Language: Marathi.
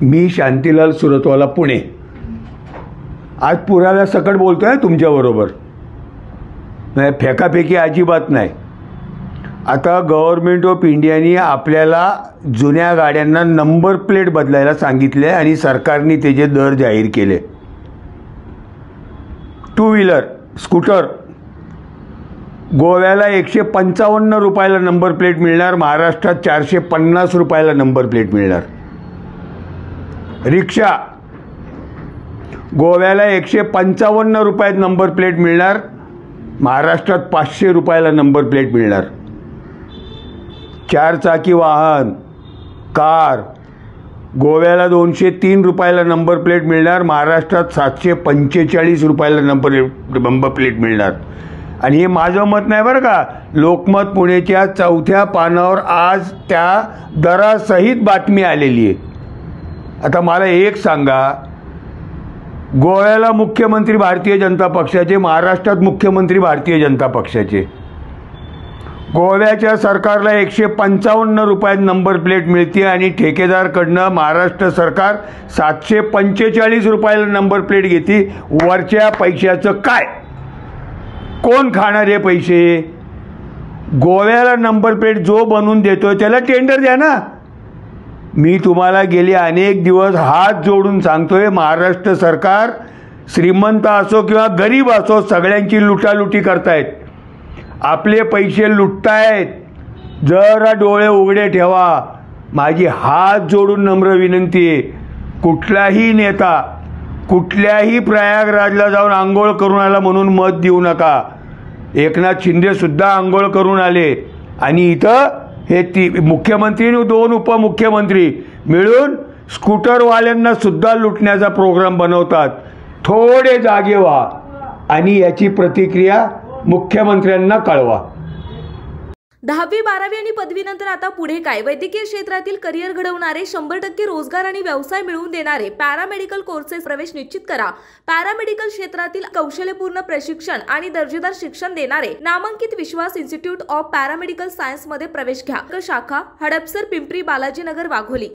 मी शांतीलाल सुरतवाला, पुणे. आज पुराव्यासकट बोलतो आहे तुमच्याबरोबर, नाही फेकाफेकी अजिबात नाही. आता गव्हर्नमेंट ऑफ इंडियाने आपल्याला जुन्या गाड्यांना नंबर प्लेट बदलायला सांगितले आणि सरकारने त्याचे दर जाहीर केले. टू व्हीलर स्कूटर गोव्याला 155 रुपयाला नंबर प्लेट मिळणार, महाराष्ट्रात 450 रुपयाला नंबर प्लेट मिळणार. रिक्षा गोव्याला 155 रुपयात नंबर प्लेट मिळणार, महाराष्ट्रात 500 रुपयाला नंबर प्लेट मिळणार. 4 चाकी वाहन कार गोव्याला 203 रुपयाला नंबर प्लेट मिळणार, महाराष्ट्रात 745 रुपयाला नंबर प्लेट मिळणार. आणि हे माझं मत नाही बरं का, लोकमत पुणेच्या 4थ्या पानावर आज त्या दरासहित बातमी आलेली आहे. आता मला एक सांगा, गोव्याला मुख्यमंत्री भारतीय जनता पक्षाचे, महाराष्ट्रात मुख्यमंत्री भारतीय जनता पक्षाचे. गोव्याच्या सरकारला 155 रुपयात नंबर प्लेट मिळते आणि ठेकेदारकडनं महाराष्ट्र सरकार 745 रुपयाला नंबर प्लेट घेते. वरच्या पैशाचं काय, कोण खाणार हे पैसे? गोव्याला नंबर प्लेट जो बनवून देतो त्याला टेंडर द्या ना. मी तुम्हाला गेले अनेक दिवस हात जोडून सांगतोय, महाराष्ट्र सरकार श्रीमंत असो किंवा गरीब असो सगळ्यांची लुटालुटी करतायत, आपले पैसे लुटतायत. जरा डोळे उघडे ठेवा. माझी हात जोडून नम्र विनंती आहे, कुठलाही नेता कुठल्याही प्रयागराजला जाऊन आंघोळ करून आला म्हणून मत देऊ नका. एकनाथ शिंदे सुद्धा आंघोळ करून आले आणि इथं हे मुख्यमंत्री आणि 2 उपमुख्यमंत्री मिळून स्कूटरवाल्यांना सुद्धा लुटण्याचा प्रोग्राम बनवतात. थोडे जागे व्हा आणि याची प्रतिक्रिया मुख्यमंत्र्यांना कळवा. 10वी 12वी आणि पदवीनंतर आता पुढे काय? वैद्यकीय क्षेत्रातील करिअर घडवणारे, 100% रोजगार आणि व्यवसाय मिळवून देणारे पॅरामेडिकल कोर्सेस प्रवेश निश्चित करा. पॅरामेडिकल क्षेत्रातील कौशल्यपूर्ण प्रशिक्षण आणि दर्जेदार शिक्षण देणारे नामांकित विश्वास इन्स्टिट्यूट ऑफ पॅरामेडिकल सायन्स मध्ये प्रवेश घ्या. शाखा हडपसर, पिंपरी, बालाजीनगर, वाघोली.